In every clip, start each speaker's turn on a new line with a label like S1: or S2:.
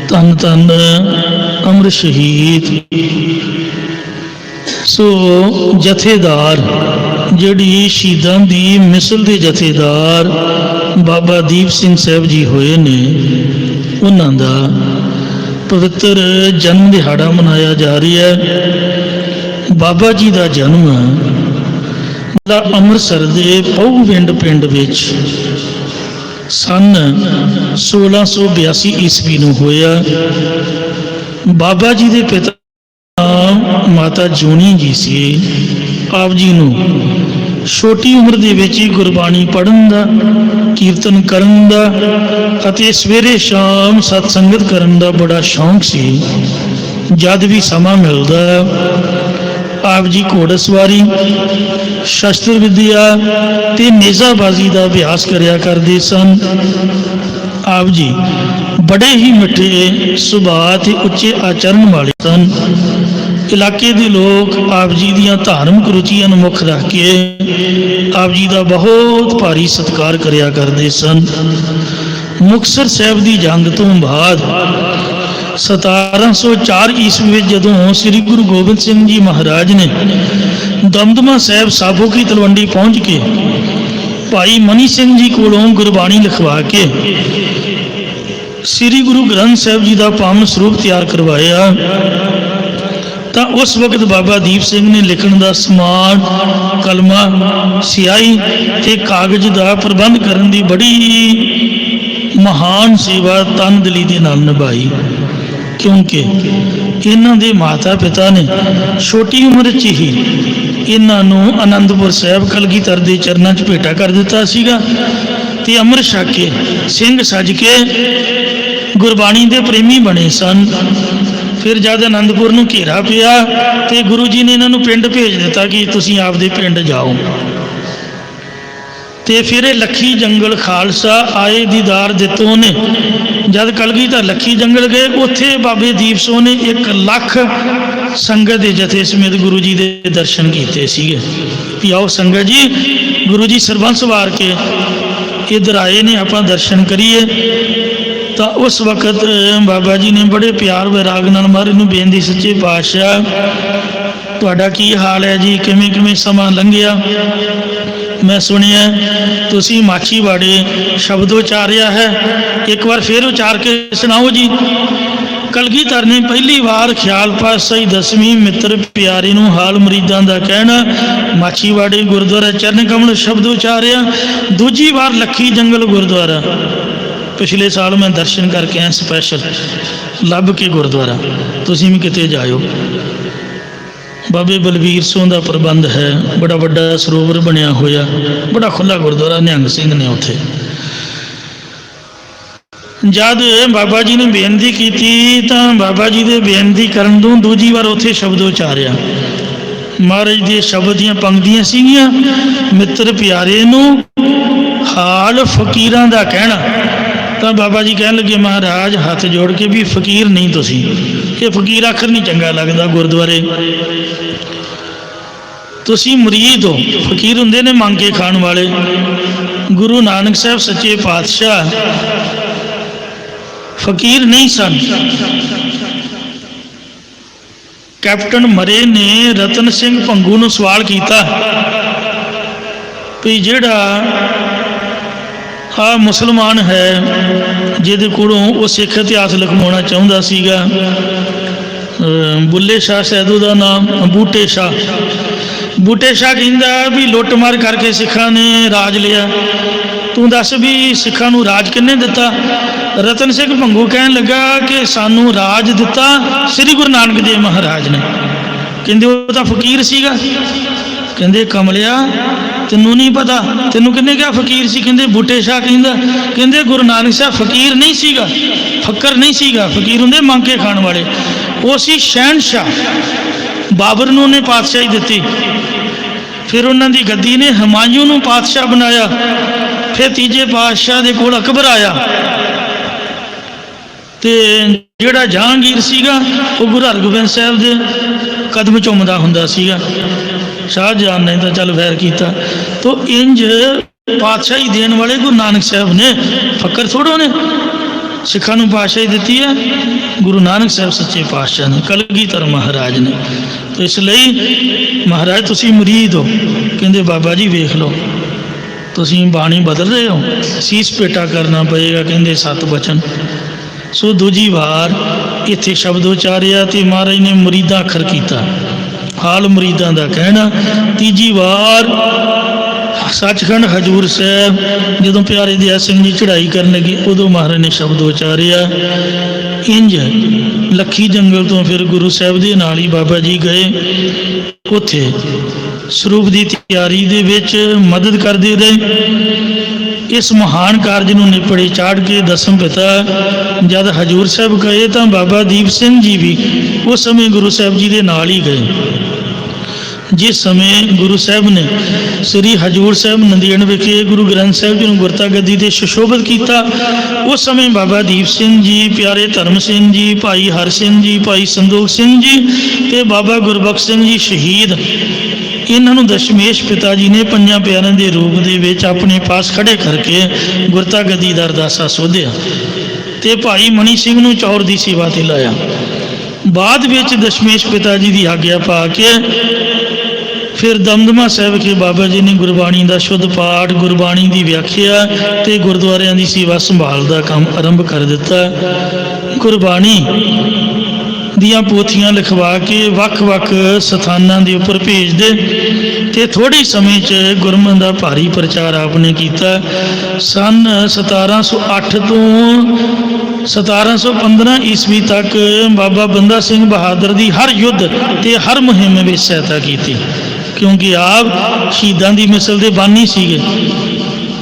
S1: ਧੰਨ ਧੰਨ ਅਮਰ ਸ਼ਹੀਦ। ਸੋ ਜਥੇਦਾਰ ਜਿਹੜੀ ਸ਼ਹੀਦਾਂ ਦੀ ਮਿਸਲ ਦੇ ਜਥੇਦਾਰ ਬਾਬਾ ਦੀਪ ਸਿੰਘ ਸਾਹਿਬ ਜੀ ਹੋਏ ਨੇ, ਉਹਨਾਂ ਦਾ ਪਵਿੱਤਰ ਜਨਮ ਦਿਹਾੜਾ ਮਨਾਇਆ ਜਾ ਰਿਹਾ ਹੈ। ਬਾਬਾ ਜੀ ਦਾ ਜਨਮ ਅੰਮ੍ਰਿਤਸਰ ਦੇ ਪਹੂਵਿੰਡ ਪਿੰਡ ਵਿੱਚ ਸਨ 1682 ਈਸਵੀ ਨੂੰ ਹੋਇਆ। ਬਾਬਾ ਜੀ ਦੇ ਪਿਤਾ ਮਾਤਾ ਜੂਨੀ ਜੀ ਸੀ। ਆਪ ਜੀ ਨੂੰ ਛੋਟੀ ਉਮਰ ਦੇ ਵਿੱਚ ਹੀ ਗੁਰਬਾਣੀ ਪੜ੍ਹਨ ਦਾ, ਕੀਰਤਨ ਕਰਨ ਦਾ ਅਤੇ ਸਵੇਰੇ ਸ਼ਾਮ ਸਤਸੰਗਤ ਕਰਨ ਦਾ ਬੜਾ ਸ਼ੌਂਕ ਸੀ। ਜਦ ਵੀ ਸਮਾਂ ਮਿਲਦਾ ਆਪ ਜੀ ਘੋੜਸਵਾਰੀ, ਸ਼ਸਤਰ ਵਿਦਿਆ ਤੇ ਨੇਜ਼ਾਬਾਜ਼ੀ ਦਾ ਅਭਿਆਸ ਕਰਿਆ ਕਰਦੇ ਸਨ। ਆਪ ਜੀ ਬੜੇ ਹੀ ਮਿੱਠੇ ਸੁਭਾਅ ਤੇ ਉੱਚੇ ਆਚਰਨ ਵਾਲੇ ਸਨ। ਇਲਾਕੇ ਦੇ ਲੋਕ ਆਪ ਜੀ ਦੀਆਂ ਧਾਰਮਿਕ ਰੁਚੀਆਂ ਨੂੰ ਮੁੱਖ ਰੱਖ ਕੇ ਆਪ ਜੀ ਦਾ ਬਹੁਤ ਭਾਰੀ ਸਤਿਕਾਰ ਕਰਿਆ ਕਰਦੇ ਸਨ। ਮੁਕਤਸਰ ਸਾਹਿਬ ਦੀ ਜੰਗ ਤੋਂ ਬਾਅਦ 1704 ਈਸਵੀ ਵਿੱਚ ਜਦੋਂ ਸ੍ਰੀ ਗੁਰੂ ਗੋਬਿੰਦ ਸਿੰਘ ਜੀ ਮਹਾਰਾਜ ਨੇ ਦਮਦਮਾ ਸਾਹਿਬ ਸਾਬੋ ਕੀ ਤਲਵੰਡੀ ਪਹੁੰਚ ਕੇ ਭਾਈ ਮਨੀ ਸਿੰਘ ਜੀ ਕੋਲੋਂ ਗੁਰਬਾਣੀ ਲਿਖਵਾ ਕੇ ਸ੍ਰੀ ਗੁਰੂ ਗ੍ਰੰਥ ਸਾਹਿਬ ਜੀ ਦਾ ਪਾਵਨ ਸਰੂਪ ਤਿਆਰ ਕਰਵਾਇਆ, ਤਾਂ ਉਸ ਵਕਤ ਬਾਬਾ ਦੀਪ ਸਿੰਘ ਨੇ ਲਿਖਣ ਦਾ ਸਮਾਨ, ਕਲਮਾ, ਸਿਆਹੀ ਤੇ ਕਾਗਜ਼ ਦਾ ਪ੍ਰਬੰਧ ਕਰਨ ਦੀ ਬੜੀ ਮਹਾਨ ਸੇਵਾ ਤਨਦਿਲੀ ਦੇ ਨਾਲ ਨਿਭਾਈ। ਕਿਉਂਕਿ ਇਹਨਾਂ ਦੇ ਮਾਤਾ ਪਿਤਾ ਨੇ ਛੋਟੀ ਉਮਰ 'ਚ ਹੀ ਇਹਨਾਂ ਨੂੰ ਅਨੰਦਪੁਰ ਸਾਹਿਬ ਕਲਗੀਧਰ ਦੇ ਚਰਨਾਂ 'ਚ ਭੇਟਾ ਕਰ ਦਿੱਤਾ ਸੀਗਾ ਤੇ ਅੰਮ੍ਰਿਤ ਛਕ ਕੇ ਸਿੰਘ ਸੱਜ ਕੇ ਗੁਰਬਾਣੀ ਦੇ ਪ੍ਰੇਮੀ ਬਣੇ ਸਨ। ਫਿਰ ਜਦ ਅਨੰਦਪੁਰ ਨੂੰ ਘੇਰਾ ਪਿਆ ਤੇ ਗੁਰੂ ਜੀ ਨੇ ਇਹਨਾਂ ਨੂੰ ਪਿੰਡ ਭੇਜ ਦਿੱਤਾ ਕਿ ਤੁਸੀਂ ਆਪਦੇ ਪਿੰਡ ਜਾਓ। ਤੇ ਫਿਰ ਇਹ ਲੱਖੀ ਜੰਗਲ ਖਾਲਸਾ ਆਏ ਦੀਦਾਰ ਦਿੱਤੋ ਨੇ। ਜਦ ਕਲਗੀਧਰ ਲੱਖੀ ਜੰਗਲ ਗਏ, ਉੱਥੇ ਬਾਬੇ ਦੀਪ ਸਿੰਘ ਨੇ 1 ਲੱਖ ਸੰਗਤ ਦੇ ਜਥੇ ਸਮੇਤ ਗੁਰੂ ਜੀ ਦੇ ਦਰਸ਼ਨ ਕੀਤੇ ਸੀਗੇ ਵੀ ਆਓ ਸੰਗਤ ਜੀ, ਗੁਰੂ ਜੀ ਸਰਬੰਸ ਵਾਰ ਕੇ ਇੱਧਰ ਆਏ ਨੇ, ਆਪਾਂ ਦਰਸ਼ਨ ਕਰੀਏ। ਤਾਂ ਉਸ ਵਕਤ ਬਾਬਾ ਜੀ ਨੇ ਬੜੇ ਪਿਆਰ ਵਿਰਾਗ ਨਾਲ ਮਹਾਰਾਜ ਨੂੰ ਬੇਨਤੀ, ਸੱਚੇ ਪਾਤਸ਼ਾਹ ਤੁਹਾਡਾ ਕੀ ਹਾਲ ਹੈ ਜੀ, ਕਿਵੇਂ ਕਿਵੇਂ ਸਮਾਂ ਲੰਘਿਆ। ਮੈਂ ਸੁਣਿਆ ਤੁਸੀਂ ਮਾਛੀਵਾੜੇ ਸ਼ਬਦ ਉਚਾਰਿਆ ਹੈ, ਇੱਕ ਵਾਰ ਫਿਰ ਉਚਾਰ ਕੇ ਸੁਣਾਓ ਜੀ। ਕਲਗੀਧਰ ਨੇ ਪਹਿਲੀ ਵਾਰ ਖਿਆਲ ਪਾਤਸ਼ਾਹੀ ਦਸਵੀਂ ਮਿੱਤਰ ਪਿਆਰੇ ਨੂੰ ਹਾਲ ਮਰੀਦਾਂ ਦਾ ਕਹਿਣਾ, ਮਾਛੀਵਾੜੇ ਗੁਰਦੁਆਰਾ ਚਰਨ ਕਮਲ ਸ਼ਬਦ ਉਚਾਰਿਆ। ਦੂਜੀ ਵਾਰ ਲੱਖੀ ਜੰਗਲ ਗੁਰਦੁਆਰਾ, ਪਿਛਲੇ ਸਾਲ ਮੈਂ ਦਰਸ਼ਨ ਕਰਕੇ ਆਇਆ ਸਪੈਸ਼ਲ ਲੱਭ ਕੇ ਗੁਰਦੁਆਰਾ, ਤੁਸੀਂ ਵੀ ਕਿਤੇ ਜਾਇਓ। ਬਾਬੇ ਬਲਵੀਰ ਸਿੰਘ ਦਾ ਪ੍ਰਬੰਧ ਹੈ, ਬੜਾ ਵੱਡਾ ਸਰੋਵਰ ਬਣਿਆ ਹੋਇਆ, ਬੜਾ ਖੁੱਲ੍ਹਾ ਗੁਰਦੁਆਰਾ, ਨਿਹੰਗ ਸਿੰਘ ਨੇ ਉੱਥੇ। ਜਦ ਬਾਬਾ ਜੀ ਨੇ ਬੇਨਤੀ ਕੀਤੀ ਤਾਂ ਬਾਬਾ ਜੀ ਦੇ ਬੇਨਤੀ ਕਰਨ ਤੋਂ ਦੂਜੀ ਵਾਰ ਉੱਥੇ ਸ਼ਬਦ ਉਚਾਰਿਆ। ਮਹਾਰਾਜ ਦੇ ਸ਼ਬਦ ਦੀਆਂ ਪੰਕਤੀਆਂ ਸੀਗੀਆਂ, ਮਿੱਤਰ ਪਿਆਰੇ ਨੂੰ ਹਾਲ ਫਕੀਰਾਂ ਦਾ ਕਹਿਣਾ। ਤਾਂ ਬਾਬਾ ਜੀ ਕਹਿਣ ਲੱਗੇ, ਮਹਾਰਾਜ ਹੱਥ ਜੋੜ ਕੇ ਵੀ ਫਕੀਰ ਨਹੀਂ ਤੁਸੀਂ, ਇਹ ਫਕੀਰ ਆਖਰ ਨਹੀਂ ਚੰਗਾ ਲੱਗਦਾ ਗੁਰਦੁਆਰੇ, ਤੁਸੀਂ ਮੁਰੀਦ ਹੋ। ਫਕੀਰ ਹੁੰਦੇ ਨੇ ਮੰਗ ਕੇ ਖਾਣ ਵਾਲੇ। ਗੁਰੂ ਨਾਨਕ ਸਾਹਿਬ ਸੱਚੇ ਪਾਤਸ਼ਾਹ ਫਕੀਰ ਨਹੀਂ ਸਨ। ਕੈਪਟਨ ਮਰੇ ਨੇ ਰਤਨ ਸਿੰਘ ਭੰਗੂ ਨੂੰ ਸਵਾਲ ਕੀਤਾ ਵੀ ਜਿਹੜਾ ਆ ਮੁਸਲਮਾਨ ਹੈ ਜਿਹਦੇ ਕੋਲੋਂ ਉਹ ਸਿੱਖ ਇਤਿਹਾਸ ਲਿਖਵਾਉਣਾ ਚਾਹੁੰਦਾ ਸੀਗਾ, ਬੁੱਲੇ ਸ਼ਾਹ ਸੈਦੂ ਦਾ ਨਾਮ ਬੂਟੇ ਸ਼ਾਹ, ਬੂਟੇ ਸ਼ਾਹ ਕਹਿੰਦਾ ਵੀ ਲੁੱਟ ਮਾਰ ਕਰਕੇ ਸਿੱਖਾਂ ਨੇ ਰਾਜ ਲਿਆ, ਤੂੰ ਦੱਸ ਵੀ ਸਿੱਖਾਂ ਨੂੰ ਰਾਜ ਕਿਹਨੇ ਦਿੱਤਾ। ਰਤਨ ਸਿੰਘ ਭੰਗੂ ਕਹਿਣ ਲੱਗਾ ਕਿ ਸਾਨੂੰ ਰਾਜ ਦਿੱਤਾ ਸ੍ਰੀ ਗੁਰੂ ਨਾਨਕ ਦੇਵ ਮਹਾਰਾਜ ਨੇ। ਕਹਿੰਦੇ ਉਹ ਤਾਂ ਫਕੀਰ ਸੀਗਾ। ਕਹਿੰਦੇ ਕਮਲਿਆ ਤੈਨੂੰ ਨਹੀਂ ਪਤਾ, ਤੈਨੂੰ ਕਿਹਨੇ ਕਿਹਾ ਫਕੀਰ ਸੀ। ਕਹਿੰਦੇ ਬੂਟੇ ਸ਼ਾਹ ਕਹਿੰਦਾ। ਕਹਿੰਦੇ ਗੁਰੂ ਨਾਨਕ ਸਾਹਿਬ ਫਕੀਰ ਨਹੀਂ ਸੀਗਾ, ਫਕਰ ਨਹੀਂ ਸੀਗਾ, ਫਕੀਰ ਹੁੰਦੇ ਮੰਗ ਕੇ ਖਾਣ ਵਾਲੇ। ਉਹ ਸੀ ਸ਼ਹਿਨਸ਼ਾਹ, ਬਾਬਰ ਨੂੰ ਉਹਨੇ ਪਾਤਸ਼ਾਹੀ ਦਿੱਤੀ, ਫਿਰ ਉਹਨਾਂ ਦੀ ਗੱਦੀ ਨੇ ਹਮਾਯੂ ਨੂੰ ਪਾਤਸ਼ਾਹ ਬਣਾਇਆ, ਫਿਰ ਤੀਜੇ ਪਾਤਸ਼ਾਹ ਦੇ ਕੋਲ ਅਕਬਰ ਆਇਆ ਤੇ ਜਿਹੜਾ ਜਹਾਂਗੀਰ ਸੀਗਾ ਉਹ ਗੁਰੂ ਹਰਗੋਬਿੰਦ ਸਾਹਿਬ ਦੇ ਕਦਮ ਚੁੰਮਦਾ ਹੁੰਦਾ ਸੀਗਾ। ਸ਼ਾਹਜਹਾਨ ਨੇ ਤਾਂ ਚੱਲ ਵੈਰ ਕੀਤਾ। ਤੋ ਇੰਜ ਪਾਤਸ਼ਾਹੀ ਦੇਣ ਵਾਲੇ ਗੁਰੂ ਨਾਨਕ ਸਾਹਿਬ ਨੇ, ਫਕਰ ਥੋੜੋ ਨੇ। सिखा नूं पातशाही दिती है गुरु नानक साहब सच्चे पातशाह ने, कलगीधर महाराज ने। तो इसलिए महाराज तुसी मुरीद हो, कहते बाबा जी वेख लो तुसी बाणी बदल रहे हो, सीस पेटा करना पएगा, कहते 7 बचन। सो दूजी वार इत्थे शब्द उचारिया तो महाराज ने मुरीदा अखर किया, हाल मुरीदा का कहना। तीजी वार सचखंड हजूर साहब जदों प्यारे दयाल सिंह जी चढ़ाई कर लगे उदों महाराज ने शब्द उचारिया। इंज लखी जंगल तो फिर गुरु साहब के नाल ही बाबा जी गए, उत्थे ਸਰੂਪ ਦੀ ਤਿਆਰੀ ਦੇ ਵਿੱਚ ਮਦਦ ਕਰਦੇ ਰਹੇ। ਇਸ ਮਹਾਨ ਕਾਰਜ ਨੂੰ ਨਿਪੜੇ ਚਾੜ ਕੇ ਦਸਮ ਪਿਤਾ ਜਦ ਹਜੂਰ ਸਾਹਿਬ ਗਏ ਤਾਂ ਬਾਬਾ ਦੀਪ ਸਿੰਘ ਜੀ ਵੀ ਉਸ ਸਮੇਂ ਗੁਰੂ ਸਾਹਿਬ ਜੀ ਦੇ ਨਾਲ ਹੀ ਗਏ। ਜਿਸ ਸਮੇਂ ਗੁਰੂ ਸਾਹਿਬ ਨੇ ਸ੍ਰੀ ਹਜੂਰ ਸਾਹਿਬ ਨੰਦੇੜ ਵਿਖੇ ਗੁਰੂ ਗ੍ਰੰਥ ਸਾਹਿਬ ਜੀ ਨੂੰ ਗੁਰਤਾ ਗੱਦੀ ਤੇ ਸੁਸ਼ੋਭਿਤ ਕੀਤਾ, ਉਸ ਸਮੇਂ ਬਾਬਾ ਦੀਪ ਸਿੰਘ ਜੀ, ਪਿਆਰੇ ਧਰਮ ਸਿੰਘ ਜੀ, ਭਾਈ ਹਰ ਸਿੰਘ ਜੀ, ਭਾਈ ਸੰਦੋਖ ਸਿੰਘ ਜੀ ਤੇ ਬਾਬਾ ਗੁਰਬਖਸ਼ ਸਿੰਘ ਜੀ ਸ਼ਹੀਦ, ਇਹਨਾਂ ਨੂੰ ਦਸ਼ਮੇਸ਼ ਪਿਤਾ ਜੀ ਨੇ 5 ਪਿਆਰਿਆਂ ਦੇ ਰੂਪ ਦੇ ਵਿੱਚ ਆਪਣੇ ਪਾਸ ਖੜੇ ਕਰਕੇ ਗੁਰਤਾ ਗੱਦੀ ਦਾ ਅਰਦਾਸਾ ਸੋਧਿਆ ਤੇ ਭਾਈ ਮਣੀ ਸਿੰਘ ਨੂੰ ਚੌਰ ਦੀ ਸੇਵਾ ਤੇ ਲਾਇਆ। ਬਾਅਦ ਵਿੱਚ ਦਸ਼ਮੇਸ਼ ਪਿਤਾ ਜੀ ਦੀ ਆਗਿਆ ਪਾ ਕੇ ਫਿਰ ਦਮਦਮਾ ਸਾਹਿਬ ਵਿਖੇ ਬਾਬਾ ਜੀ ਨੇ ਗੁਰਬਾਣੀ ਦਾ ਸ਼ੁੱਧ ਪਾਠ, ਗੁਰਬਾਣੀ ਦੀ ਵਿਆਖਿਆ ਤੇ ਗੁਰਦੁਆਰਿਆਂ ਦੀ ਸੇਵਾ ਸੰਭਾਲ ਦਾ ਕੰਮ ਆਰੰਭ ਕਰ ਦਿੱਤਾ। ਗੁਰਬਾਣੀ ਦੀਆਂ ਪੋਥੀਆਂ ਲਿਖਵਾ ਕੇ ਵੱਖ-ਵੱਖ ਸਥਾਨਾਂ ਦੇ ਉੱਪਰ ਭੇਜਦੇ ਤੇ ਥੋੜ੍ਹੇ ਸਮੇਂ 'ਚ ਗੁਰਮਤਿ ਦਾ ਭਾਰੀ ਪ੍ਰਚਾਰ ਆਪ ਨੇ ਕੀਤਾ। ਸੰਨ 1708 ਤੋਂ 1715 ਈਸਵੀ ਤੱਕ ਬਾਬਾ ਬੰਦਾ ਸਿੰਘ ਬਹਾਦਰ ਦੀ ਹਰ ਯੁੱਧ ਤੇ ਹਰ ਮੁਹਿੰਮ ਵਿੱਚ ਸਹਾਇਤਾ ਕੀਤੀ, ਕਿਉਂਕਿ ਆਪ ਸ਼ਹੀਦਾਂ ਦੀ ਮਿਸਲ ਦੇ ਬਾਨੀ ਸੀਗੇ।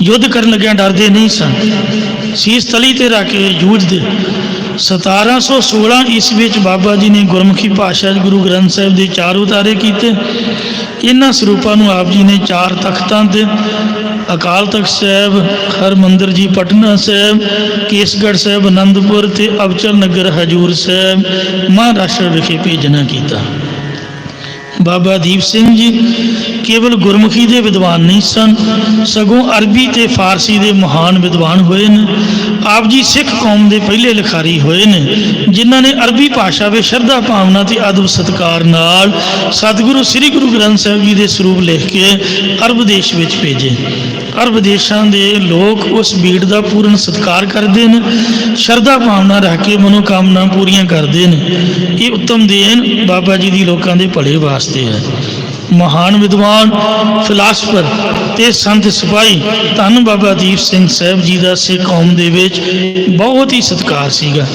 S1: ਯੁੱਧ ਕਰਨ ਲੱਗਿਆਂ ਡਰਦੇ ਨਹੀਂ ਸਨ, ਸੀਸ ਤਲੀ ਤੇ ਰੱਖ ਕੇ ਜੂਝਦੇ। 1716 ਈਸਵੀ ਵਿੱਚ ਬਾਬਾ ਜੀ ਨੇ ਗੁਰਮੁਖੀ ਭਾਸ਼ਾ 'ਚ ਗੁਰੂ ਗ੍ਰੰਥ ਸਾਹਿਬ ਦੇ 4 ਉਤਾਰੇ ਕੀਤੇ। ਇਹਨਾਂ ਸਰੂਪਾਂ ਨੂੰ ਆਪ ਜੀ ਨੇ 4 ਤਖਤਾਂ ਤੇ ਅਕਾਲ ਤਖਤ ਸਾਹਿਬ, ਹਰਮੰਦਰ ਜੀ ਪਟਨਾ ਸਾਹਿਬ, ਕੇਸਗੜ੍ਹ ਸਾਹਿਬ ਆਨੰਦਪੁਰ ਤੇ ਅਬਚਲ ਨਗਰ ਹਜੂਰ ਸਾਹਿਬ ਮਹਾਰਾਸ਼ਟਰ ਵਿਖੇ ਭੇਜਣਾ ਕੀਤਾ। ਬਾਬਾ ਦੀਪ ਸਿੰਘ ਜੀ ਕੇਵਲ ਗੁਰਮੁਖੀ ਦੇ ਵਿਦਵਾਨ ਨਹੀਂ ਸਨ, ਸਗੋਂ ਅਰਬੀ ਤੇ ਫਾਰਸੀ ਦੇ ਮਹਾਨ ਵਿਦਵਾਨ ਹੋਏ ਨੇ। ਆਪ ਜੀ ਸਿੱਖ ਕੌਮ ਦੇ ਪਹਿਲੇ ਲਿਖਾਰੀ ਹੋਏ ਨੇ ਜਿਨ੍ਹਾਂ ਨੇ ਅਰਬੀ ਭਾਸ਼ਾ ਵਿੱਚ ਸ਼ਰਧਾ ਭਾਵਨਾ ਤੇ ਅਦਬ ਸਤਿਕਾਰ ਨਾਲ ਸਤਿਗੁਰੂ ਸ੍ਰੀ ਗੁਰੂ ਗ੍ਰੰਥ ਸਾਹਿਬ ਜੀ ਦੇ ਸਰੂਪ ਲਿਖ ਕੇ ਅਰਬ ਦੇਸ਼ ਵਿੱਚ ਭੇਜੇ। ਅਰਬ ਦੇਸ਼ਾਂ ਦੇ ਲੋਕ ਉਸ ਬੀੜ ਦਾ ਪੂਰਨ ਸਤਿਕਾਰ ਕਰਦੇ ਨੇ, ਸ਼ਰਧਾ ਭਾਵਨਾ ਰੱਖ ਕੇ ਮਨੋਕਾਮਨਾ ਪੂਰੀਆਂ ਕਰਦੇ ਨੇ। ਇਹ ਉੱਤਮ ਦੇਣ ਬਾਬਾ ਜੀ ਦੀ ਲੋਕਾਂ ਦੇ ਭਲੇ ਵਾਸਤੇ ਹੈ। ਮਹਾਨ ਵਿਦਵਾਨ, ਫਿਲਾਸਫਰ ਤੇ ਸੰਤ ਸਿਪਾਹੀ ਧੰਨ ਬਾਬਾ ਦੀਪ ਸਿੰਘ ਸਾਹਿਬ ਜੀ ਦਾ ਸਿੱਖ ਕੌਮ ਦੇ ਵਿੱਚ ਬਹੁਤ ਹੀ ਸਤਿਕਾਰ ਸੀਗਾ।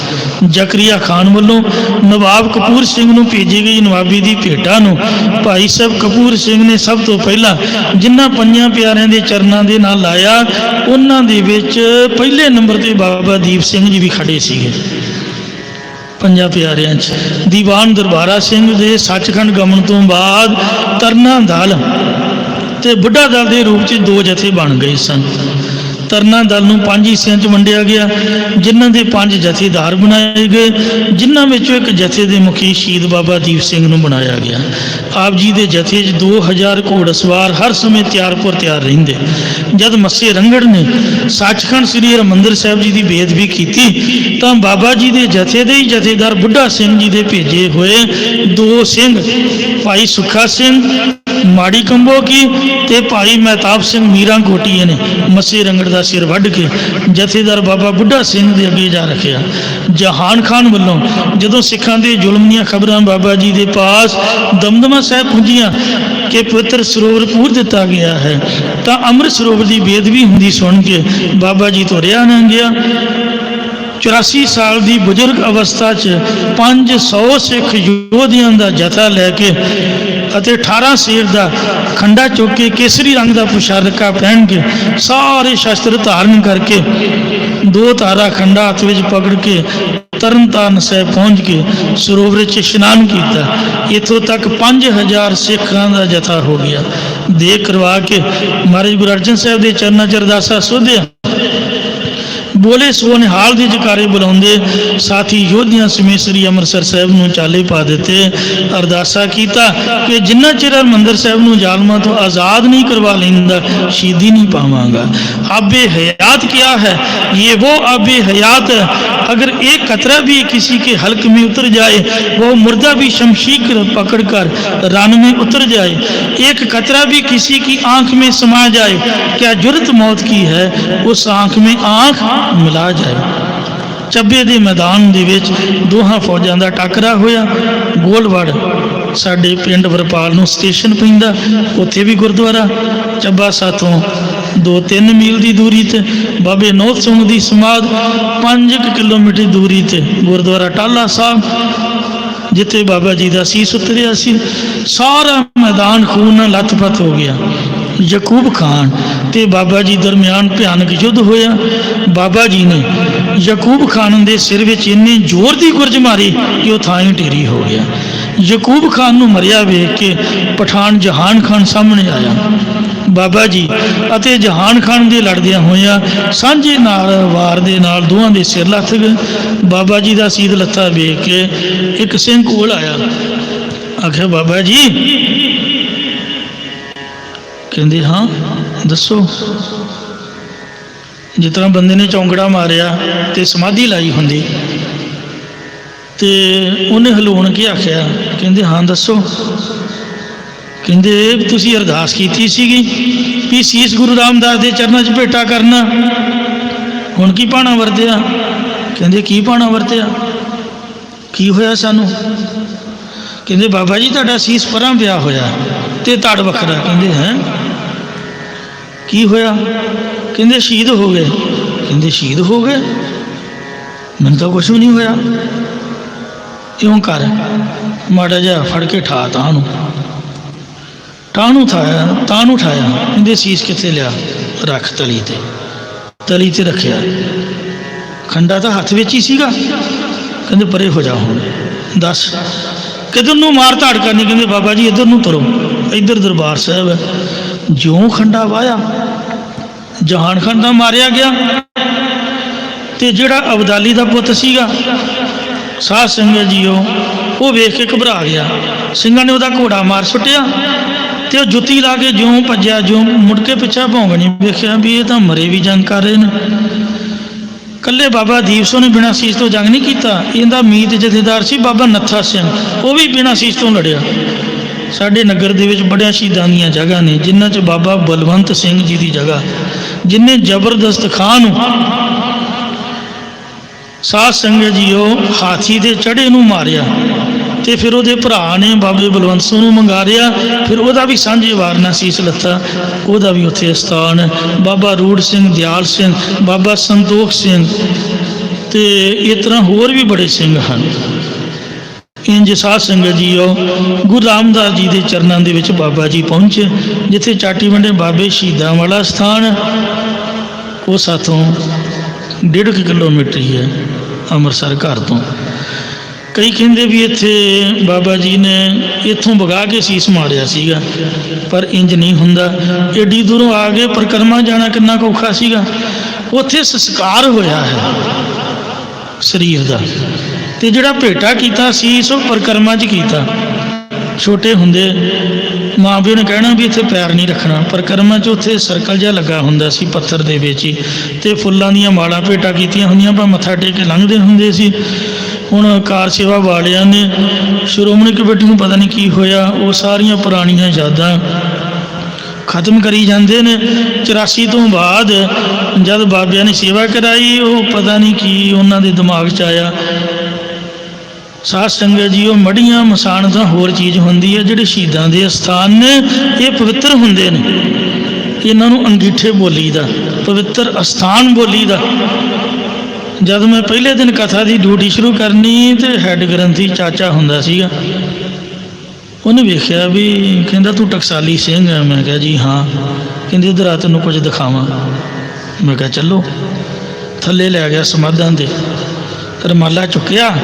S1: ਜ਼ਕਰੀਆ ਖਾਨ ਵੱਲੋਂ ਨਵਾਬ ਕਪੂਰ ਸਿੰਘ ਨੂੰ ਭੇਜੀ ਗਈ ਨਵਾਬੀ ਦੀ ਭੇਟਾ ਨੂੰ ਭਾਈ ਸਾਹਿਬ ਕਪੂਰ ਸਿੰਘ ਨੇ ਸਭ ਤੋਂ ਪਹਿਲਾਂ ਜਿਨ੍ਹਾਂ 5 ਪਿਆਰਿਆਂ ਦੇ ਚਰਨਾਂ ਦੇ ਨਾਲ ਲਾਇਆ, ਉਹਨਾਂ ਦੇ ਵਿੱਚ ਪਹਿਲੇ ਨੰਬਰ ਤੇ ਬਾਬਾ ਦੀਪ ਸਿੰਘ ਜੀ ਵੀ ਖੜੇ ਸੀਗੇ। 5 ਪਿਆਰਿਆਂ 'ਚ ਦੀਵਾਨ ਦਰਬਾਰਾ ਸਿੰਘ ਦੇ ਸੱਚਖੰਡ ਗਮਨ ਤੋਂ ਬਾਅਦ ਤਰਨਾ ਦਲ ਤੇ ਬੁੱਢਾ ਦਲ ਦੇ ਰੂਪ 'ਚ 2 ਜਥੇ ਬਣ ਗਏ ਸਨ। ਤਰਨਾ ਦਲ ਨੂੰ 5 ਹਿੱਸਿਆਂ 'ਚ ਵੰਡਿਆ ਗਿਆ, ਜਿਨ੍ਹਾਂ ਦੇ 5 ਜਥੇਦਾਰ ਬਣਾਏ ਗਏ, ਜਿਨ੍ਹਾਂ ਵਿੱਚੋਂ ਇੱਕ ਜਥੇ ਦੇ ਮੁਖੀ ਸ਼ਹੀਦ ਬਾਬਾ ਦੀਪ ਸਿੰਘ ਨੂੰ ਬਣਾਇਆ ਗਿਆ। ਆਪ ਜੀ ਦੇ ਜਥੇ 'ਚ 2000 ਘੋੜਸਵਾਰ ਹਰ ਸਮੇਂ ਤਿਆਰ ਰਹਿੰਦੇ। ਜਦ ਮੱਸੇ ਰੰਗੜ ਨੇ ਸੱਚਖੰਡ ਸ੍ਰੀ ਹਰਿਮੰਦਰ ਸਾਹਿਬ ਜੀ ਦੀ ਬੇਅਦਬੀ ਕੀਤੀ ਤਾਂ ਬਾਬਾ ਜੀ ਦੇ ਜਥੇ ਦੇ ਹੀ ਜਥੇਦਾਰ ਬੁੱਢਾ ਸਿੰਘ ਜੀ ਦੇ ਭੇਜੇ ਹੋਏ 2 ਸਿੰਘ ਭਾਈ ਸੁੱਖਾ ਸਿੰਘ ਮਾੜੀ ਕੰਬੋ ਕੀ ਤੇ ਭਾਈ ਮਹਿਤਾਬ ਸਿੰਘ ਮੀਰਾਂ ਕੋਟੀਏ ਨੇ ਮੱਸੇ ਰੰਗੜ ਦਾ ਸਿਰ ਵੱਢ ਕੇ ਜਥੇਦਾਰ ਬਾਬਾ ਬੁੱਢਾ ਸਿੰਘ ਦੇ ਅੱਗੇ ਜਾ ਰੱਖਿਆ। ਜਹਾਨ ਖਾਨ ਵੱਲੋਂ ਜਦੋਂ ਸਿੱਖਾਂ ਦੇ ਜ਼ੁਲਮ ਦੀਆਂ ਖਬਰਾਂ ਬਾਬਾ ਜੀ ਦੇ ਪਾਸ ਦਮਦਮਾ ਸਾਹਿਬ ਪਹੁੰਚੀਆਂ ਕਿ ਪਵਿੱਤਰ ਸਰੋਵਰ ਪੂਰ ਦਿੱਤਾ ਗਿਆ ਹੈ ਤਾਂ ਅੰਮ੍ਰਿਤ ਸਰੋਵਰ ਦੀ ਬੇਅਦਬੀ ਹੁੰਦੀ ਸੁਣ ਕੇ ਬਾਬਾ ਜੀ ਤੋਂ ਰਿਹਾ ਨਾ ਗਿਆ। 84 ਸਾਲ ਦੀ ਬਜ਼ੁਰਗ ਅਵਸਥਾ 'ਚ 500 ਸਿੱਖ ਯੋਧਿਆਂ ਦਾ ਜਥਾ ਲੈ ਕੇ ਅਤੇ 18 ਸ਼ੇਰ ਦਾ ਖੰਡਾ ਚੁੱਕ ਕੇ ਕੇਸਰੀ ਰੰਗ ਦਾ ਪੁਸ਼ਾਰਕਾ ਪਹਿਨ ਕੇ ਸਾਰੇ ਸ਼ਸਤਰ ਧਾਰਨ ਕਰਕੇ 2 ਤਾਰਾ ਖੰਡਾ ਹੱਥ ਵਿੱਚ ਪਕੜ ਕੇ ਤਰਨਤਾਰਨ ਸਾਹਿਬ ਪਹੁੰਚ ਕੇ ਸਰੋਵਰ 'ਚ ਇਸ਼ਨਾਨ ਕੀਤਾ। ਇੱਥੋਂ ਤੱਕ 5000 ਸਿੱਖਾਂ ਦਾ ਜਥਾ ਹੋ ਗਿਆ। ਦੇਖ ਕਰਵਾ ਕੇ ਮਹਾਰਾਜ ਗੁਰੂ ਅਰਜਨ ਸਾਹਿਬ ਦੇ ਚਰਨਾਂ 'ਚ ਅਰਦਾਸਾ ਸੋਧਿਆ। बोले सो निहाल के जकारे बुलाते, साथी योधियां समेत श्री अमृतसर साहब नूं चाले पा दिते। अरदासा कीता कि जिन्ना चिर हरमंदर साहब नूं जालमां तो आज़ाद नहीं करवा लेंदा, शहीदी नहीं पावांगा। आबे हयात क्या है? ये वो आबे हयात है, अगर एक कतरा भी किसी के हल्क में उतर जाए, वो मुर्दा भी शमशीर पकड़कर रन में उतर जाए। एक कतरा भी किसी की आंख में समा जाए, क्या जुर्रत मौत की है, उस आंख में आंख मिला जाए। ਚੱਬੇ ਦੇ मैदान ਦੇ ਵਿੱਚ ਦੋਹਾਂ ਫੌਜਾਂ ਦਾ ਟਾਕਰਾ ਹੋਇਆ। ਗੋਲਵੜ ਸਾਡੇ ਪਿੰਡ ਵਰਪਾਲ ਨੂੰ ਸਟੇਸ਼ਨ ਪੈਂਦਾ, ਉੱਥੇ ਵੀ ਗੁਰਦੁਆਰਾ ਚੱਬਾ ਸਾਥੋਂ 2-3 ਮੀਲ ਦੀ ਦੂਰੀ ਤੇ, ਬਾਬੇ ਨੌਤ ਸਿੰਘ ਦੀ ਸਮਾਧ 5 ਕਿਲੋਮੀਟਰ ਦੂਰੀ ਤੇ ਗੁਰਦੁਆਰਾ ਟਾਲਾ ਸਾਹਿਬ, ਜਿੱਥੇ ਬਾਬਾ ਜੀ ਦਾ ਸੀਸ ਉਤਰਿਆ ਸੀ। ਸਾਰਾ मैदान खून ਨਾਲ ਲੱਥ-ਪੱਥ ਹੋ ਗਿਆ। ਯਕੂਬ ਖਾਨ ਤੇ ਬਾਬਾ ਜੀ ਦਰਮਿਆਨ ਭਿਆਨਕ ਯੁੱਧ ਹੋਇਆ। ਬਾਬਾ ਜੀ ਨੇ ਯਕੂਬ ਖਾਨ ਦੇ ਸਿਰ ਵਿੱਚ ਇੰਨੀ ਜ਼ੋਰ ਦੀ ਗੁਰਜ ਮਾਰੀ ਕਿ ਉਹ ਥਾਂ ਹੀ ਢੇਰੀ ਹੋ ਗਿਆ। ਯਕੂਬ ਖਾਨ ਨੂੰ ਮਰਿਆ ਵੇਖ ਕੇ ਪਠਾਨ ਜਹਾਨ ਖਾਨ ਸਾਹਮਣੇ ਆਇਆ। ਬਾਬਾ ਜੀ ਅਤੇ ਜਹਾਨ ਖਾਨ ਦੇ ਲੜਦਿਆਂ ਹੋਇਆਂ ਸਾਂਝੇ ਨਾਲ ਵਾਰ ਦੇ ਨਾਲ ਦੋਹਾਂ ਦੇ ਸਿਰ ਲੱਥ ਗਏ। ਬਾਬਾ ਜੀ ਦਾ ਸੀਸ ਲੱਥਾ ਵੇਖ ਕੇ ਇੱਕ ਸਿੰਘ ਕੋਲ ਆਇਆ, ਆਖਿਆ ਬਾਬਾ ਜੀ। ਕਹਿੰਦੇ ਹਾਂ ਦੱਸੋ। ਜਿਸ ਤਰ੍ਹਾਂ ਬੰਦੇ ਨੇ ਚੌਂਕੜਾ ਮਾਰਿਆ ਤੇ ਸਮਾਧੀ ਲਾਈ ਹੁੰਦੀ, ਤੇ ਉਹਨੇ ਹਲੂਣ ਕੇ ਆਖਿਆ। ਕਹਿੰਦੇ ਹਾਂ ਦੱਸੋ। ਕਹਿੰਦੇ ਤੁਸੀਂ ਅਰਦਾਸ ਕੀਤੀ ਸੀਗੀ ਵੀ ਸੀਸ ਗੁਰੂ ਰਾਮਦਾਸ ਦੇ ਚਰਨਾਂ 'ਚ ਭੇਟਾ ਕਰਨਾ, ਹੁਣ ਕੀ ਭਾਣਾ ਵਰਤਿਆ? ਕਹਿੰਦੇ ਕੀ ਭਾਣਾ ਵਰਤਿਆ, ਕੀ ਹੋਇਆ ਸਾਨੂੰ? ਕਹਿੰਦੇ ਬਾਬਾ ਜੀ ਤੁਹਾਡਾ ਸੀਸ ਪਰਾਂ ਪਿਆ ਹੋਇਆ ਤੇ ਧੜ ਵੱਖਰਾ। ਕਹਿੰਦੇ ਹੈ ਕੀ ਹੋਇਆ? ਕਹਿੰਦੇ ਸ਼ਹੀਦ ਹੋ ਗਏ। ਕਹਿੰਦੇ ਸ਼ਹੀਦ ਹੋ ਗਏ? ਮੈਨੂੰ ਤਾਂ ਕੁਛ ਵੀ ਨਹੀਂ ਹੋਇਆ। ਇਉਂ ਕਰ, ਮਾੜਾ ਜਿਹਾ ਫੜ ਕੇ ਠਾ ਤਾਂ ਨੂੰ ਠਾਇਆ। ਕਹਿੰਦੇ ਸੀਸ ਕਿੱਥੇ ਲਿਆ? ਰੱਖ ਤਲੀ ਤੇ ਰੱਖਿਆ। ਖੰਡਾ ਤਾਂ ਹੱਥ ਵਿੱਚ ਹੀ ਸੀਗਾ। ਕਹਿੰਦੇ ਪਰੇ ਹੋ ਜਾ, ਹੁਣ ਦੱਸ ਕਿੱਧਰ ਨੂੰ ਮਾਰ ਧਾੜ ਕਰਨੀ? ਕਹਿੰਦੇ ਬਾਬਾ ਜੀ ਇੱਧਰ ਨੂੰ ਤੁਰੋ, ਇੱਧਰ ਦਰਬਾਰ ਸਾਹਿਬ ਹੈ। ਜਿਉਂ ਖੰਡਾ ਵਾਹਿਆ, ਜਹਾਨ ਖਾਨ ਦਾ ਮਾਰਿਆ ਗਿਆ, ਤੇ ਜਿਹੜਾ ਅਬਦਾਲੀ ਦਾ ਪੁੱਤ ਸੀਗਾ ਸਾਧ ਸੰਗਤ ਜੀਓ, ਉਹ ਵੇਖ ਕੇ ਘਬਰਾ ਗਿਆ। ਸਿੰਘਾਂ ਨੇ ਉਹਦਾ ਘੋੜਾ ਮਾਰ ਸੁੱਟਿਆ ਤੇ ਉਹ ਜੁੱਤੀ ਲਾ ਕੇ ਜਿਉਂ ਭੱਜਿਆ, ਜਿਉਂ ਮੁੜ ਕੇ ਪਿੱਛਾ ਭੌਂਕਣੀ ਵੇਖਿਆ ਵੀ ਇਹ ਤਾਂ ਮਰੇ ਵੀ ਜੰਗ ਕਰ ਰਹੇ ਨੇ। ਕੱਲੇ ਬਾਬਾ ਦੀਪ ਸਿੰਘ ਨੇ ਬਿਨਾਂ ਸੀਸ ਤੋਂ ਜੰਗ ਨਹੀਂ ਕੀਤਾ। ਇਹਦਾ ਮੀਤ ਜਥੇਦਾਰ ਸੀ ਬਾਬਾ ਨੱਥਾ ਸਿੰਘ, ਉਹ ਵੀ ਬਿਨਾਂ ਸੀਸ ਤੋਂ ਲੜਿਆ। ਸਾਡੇ ਨਗਰ ਦੇ ਵਿੱਚ ਬੜੀਆਂ ਸ਼ਹੀਦਾਂ ਦੀਆਂ ਜਗ੍ਹਾ ਨੇ, ਜਿਨ੍ਹਾਂ 'ਚ ਬਾਬਾ ਬਲਵੰਤ ਸਿੰਘ ਜੀ ਦੀ ਜਗ੍ਹਾ, ਜਿਨ੍ਹੇ ਜ਼ਬਰਦਸਤ ਖਾਂ ਨੂੰ ਸਾਧ ਸੰਗਤ ਜੀਓ ਹਾਥੀ ਦੇ ਚੜ੍ਹੇ ਨੂੰ ਮਾਰਿਆ, ਤੇ ਫਿਰ ਉਹਦੇ ਭਰਾ ਨੇ ਬਾਬੇ ਬਲਵੰਤ ਸਿੰਘ ਨੂੰ ਮੰਗਾਰਿਆ, ਫਿਰ ਉਹਦਾ ਵੀ ਸਾਂਝੇ ਵਾਰ ਨਾਲ ਸੀਸ ਲੱਥਾ, ਉਹਦਾ ਵੀ ਉੱਥੇ ਅਸਥਾਨ ਹੈ। ਬਾਬਾ ਰੂੜ ਸਿੰਘ, ਦਿਆਲ ਸਿੰਘ, ਬਾਬਾ ਸੰਤੋਖ ਸਿੰਘ, ਤੇ ਇਸ ਤਰ੍ਹਾਂ ਹੋਰ ਵੀ ਬੜੇ ਸਿੰਘ ਹਨ। ਇੰਜ ਸਾਧ ਸੰਗਤ ਜੀਓ ਗੁਰੂ ਰਾਮਦਾਸ ਜੀ ਦੇ ਚਰਨਾਂ ਦੇ ਵਿੱਚ ਬਾਬਾ ਜੀ ਪਹੁੰਚੇ, ਜਿੱਥੇ ਚਾਟੀ ਵੰਡੇ ਬਾਬੇ ਸ਼ਹੀਦਾਂ ਵਾਲਾ ਸਥਾਨ, ਉਹ ਸਾਥੋਂ 1.5 ਕਿਲੋਮੀਟਰ ਹੀ ਹੈ ਅੰਮ੍ਰਿਤਸਰ ਘਰ ਤੋਂ। ਕਈ ਕਹਿੰਦੇ ਵੀ ਇੱਥੇ ਬਾਬਾ ਜੀ ਨੇ ਇੱਥੋਂ ਵਗਾ ਕੇ ਸੀਸ ਮਾਰਿਆ ਸੀਗਾ, ਪਰ ਇੰਜ ਨਹੀਂ ਹੁੰਦਾ। ਏਡੀ ਦੂਰੋਂ ਆ ਕੇ ਪਰਿਕਰਮਾ ਜਾਣਾ ਕਿੰਨਾ ਕੁ ਔਖਾ ਸੀਗਾ। ਉੱਥੇ ਸੰਸਕਾਰ ਹੋਇਆ ਹੈ ਸਰੀਰ ਦਾ, ਤੇ ਜਿਹੜਾ ਭੇਟਾ ਕੀਤਾ ਸੀਸ ਉਹ ਪਰਿਕਰਮਾ 'ਚ ਕੀਤਾ। ਛੋਟੇ ਹੁੰਦੇ ਮਾਂ ਪਿਓ ਨੇ ਕਹਿਣਾ ਵੀ ਇੱਥੇ ਪੈਰ ਨਹੀਂ ਰੱਖਣਾ। ਪਰਿਕਰਮਾ 'ਚ ਉੱਥੇ ਸਰਕਲ ਜਿਹਾ ਲੱਗਾ ਹੁੰਦਾ ਸੀ ਪੱਥਰ ਦੇ ਵਿੱਚ ਹੀ, ਤੇ ਫੁੱਲਾਂ ਦੀਆਂ ਮਾਲਾਂ ਭੇਟਾ ਕੀਤੀਆਂ ਹੁੰਦੀਆਂ, ਆਪਾਂ ਮੱਥਾ ਟੇਕ ਕੇ ਲੰਘਦੇ ਹੁੰਦੇ ਸੀ। ਹੁਣ ਕਾਰ ਸੇਵਾ ਵਾਲਿਆਂ ਨੇ, ਸ਼੍ਰੋਮਣੀ ਕਮੇਟੀ ਨੂੰ ਪਤਾ ਨਹੀਂ ਕੀ ਹੋਇਆ, ਉਹ ਸਾਰੀਆਂ ਪੁਰਾਣੀਆਂ ਯਾਦਾਂ ਖਤਮ ਕਰੀ ਜਾਂਦੇ ਨੇ। 84 ਤੋਂ ਬਾਅਦ ਜਦ ਬਾਬਿਆਂ ਨੇ ਸੇਵਾ ਕਰਾਈ, ਉਹ ਪਤਾ ਨਹੀਂ ਕੀ ਉਹਨਾਂ ਦੇ ਦਿਮਾਗ 'ਚ ਆਇਆ। ਸਾਧ ਸੰਗਤ ਜੀ ਉਹ ਮੜੀਆਂ ਮਸਾਣ ਤਾਂ ਹੋਰ ਚੀਜ਼ ਹੁੰਦੀ ਹੈ, ਜਿਹੜੇ ਸ਼ਹੀਦਾਂ ਦੇ ਅਸਥਾਨ ਨੇ ਇਹ ਪਵਿੱਤਰ ਹੁੰਦੇ ਨੇ, ਇਹਨਾਂ ਨੂੰ ਅੰਗੀਠੇ ਬੋਲੀ ਦਾ, ਪਵਿੱਤਰ ਅਸਥਾਨ ਬੋਲੀ ਦਾ। ਜਦ ਮੈਂ ਪਹਿਲੇ ਦਿਨ ਕਥਾ ਦੀ ਡਿਊਟੀ ਸ਼ੁਰੂ ਕਰਨੀ, ਤੇ ਹੈੱਡ ਗ੍ਰੰਥੀ ਚਾਚਾ ਹੁੰਦਾ ਸੀਗਾ, ਉਹਨੇ ਵੇਖਿਆ ਵੀ, ਕਹਿੰਦਾ ਤੂੰ ਟਕਸਾਲੀ ਸਿੰਘ ਹੈ? ਮੈਂ ਕਿਹਾ ਜੀ ਹਾਂ। ਕਹਿੰਦੇ ਇੱਧਰ ਆ ਤੈਨੂੰ ਕੁਝ ਦਿਖਾਵਾਂ। ਮੈਂ ਕਿਹਾ ਚੱਲੋ। ਥੱਲੇ ਲੈ ਗਿਆ ਸਮਾਧਾਂ ਦੇ, ਰਮਾਲਾ ਚੁੱਕਿਆ,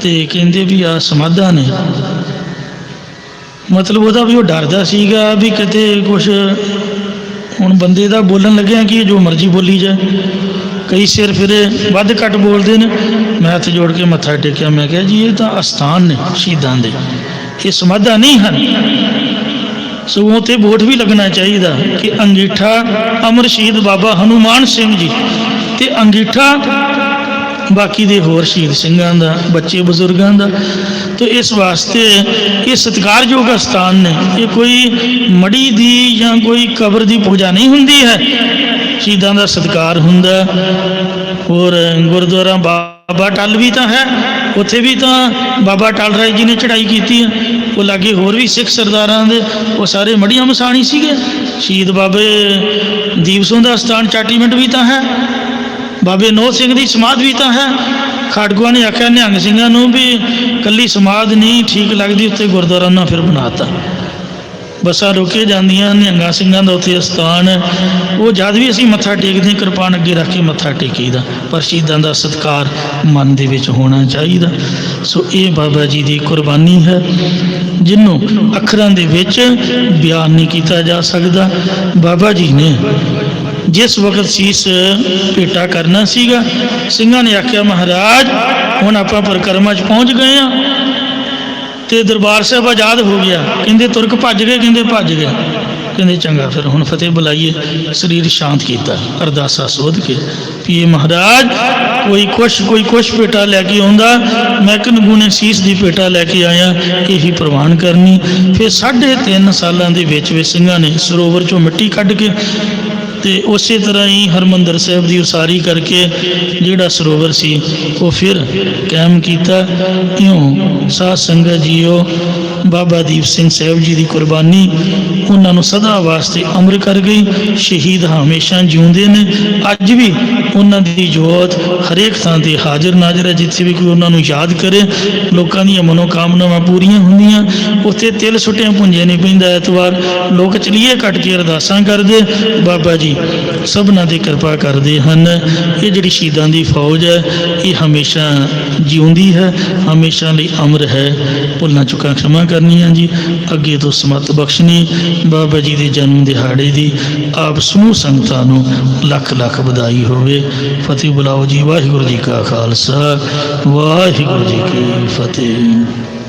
S1: ਤੇ ਕਹਿੰਦੇ ਵੀ ਆ ਸਮਾਧਾਂ ਨੇ। ਮਤਲਬ ਉਹਦਾ ਵੀ ਉਹ ਡਰਦਾ ਸੀਗਾ ਵੀ ਕਿਤੇ ਕੁਛ, ਹੁਣ ਬੰਦੇ ਦਾ ਬੋਲਣ ਲੱਗਿਆ ਕਿ ਜੋ ਮਰਜ਼ੀ ਬੋਲੀ ਜਾਏ। कई सिर फिरे वध घट बोलते हैं। मैं हथ जोड़ के मत्था टेकिया, मैं कहा जी ये तो अस्थान ने शहीदां दे, ये समाधा नहीं हैं। सगों उत्थे बोर्ड भी लगना चाहिए कि अंगीठा अमर शहीद बाबा हनुमान सिंह जी, ते अंगीठा बाकी दे होर शहीद सिंघां दा, बच्चे बजुर्गों का। तो इस वास्ते ये सत्कारयोग स्थान ने, ये कोई मड़ी दी या कोई कबर की पूजा नहीं हुंदी है, शहीदां दा सत्कार हुंदा। और गुरुद्वारा बाबा टल भी तो है, उत्थे भी तो बाबा टल राय जी ने चढ़ाई की है। वो लागे होर भी सिख सरदारां दे वो सारे मड़ियां मसाणी सीगे। शहीद बाबे दीप सिंह दा स्थान चाटीमंड भी तो है, बाबे नौध सिंह की समाध भी तो है। खाड़कुआ ने आख्या निहंग सिंघां नूं भी कल्ली समाध नहीं ठीक लगती, उत्ते गुरुद्वारा उन्हां फिर बनाता। बसां रोके जांदियां, निहंगां सिंघां दा उत्थे स्थान है। वो जद भी असीं मत्था टेकदे किरपान अगे रख के मत्था टेकीदा, पर शहीदां दा सत्कार मन दे विच होना चाहिए। सो ये बाबा जी की कुर्बानी है जिन्हों अखरां दे विच बयान नहीं किया जा सकता। बाबा जी ने जिस वक्त शीस भेटा करना सीगा, सिंघां ने आख्या महाराज हुण आपां परिक्रमा च पहुँच गए हैं तो दरबार साहब आज़ाद हो गया। कहते तुरक भज गए, कहते भज गए, कहते चंगा फिर हुण फतेह बुलाइए। शरीर शांत किया अरदासा सोध के भी ये महाराज कोई कुछ भेटा लैके आउंदा, मैं कनगूने शीस की भेटा लैके आया, यही प्रवान करनी। फिर 3.5 सालों के सिंघां ने सरोवर चों मिट्टी कढ़ के तो उस तरह ही हरमंदर साहब की उसारी करके जिहड़ा सरोवर सी वो फिर कायम किया। इउं साध संगत जीओ बाबा दीप सिंह साहब जी की कुर्बानी उन्होंने सदा वास्ते अमर कर गई। शहीद हमेशा जिउंदे ने, अज भी उन्होंने जोत हरेक थां ते हाजिर नाजर है। जिथे भी कोई उन्होंने याद करे लोगों दी मनोकामनावां पूरियां हुंदियां। उत्थे तिल सुटिया भुंजे नहीं पैंदा ऐतवार, लोग चलीए कट के अरदासां करदे। बाबा जी सबना ते कृपा करते हैं। ये जिहड़ी शहीदां दी फौज है ये हमेशा जिउंदी है, हमेशा लिए अमर है। भुलना चुका क्षमा करनियां जी, अगे तो समत बख्शनी। बाबा जी के जन्म दिहाड़े की आप समूह संगतां नूं लख लख बधाई होवे। फतेह बुलाओ जी। वाहिगुरू जी का खालसा, वाहिगुरू जी की फतेह।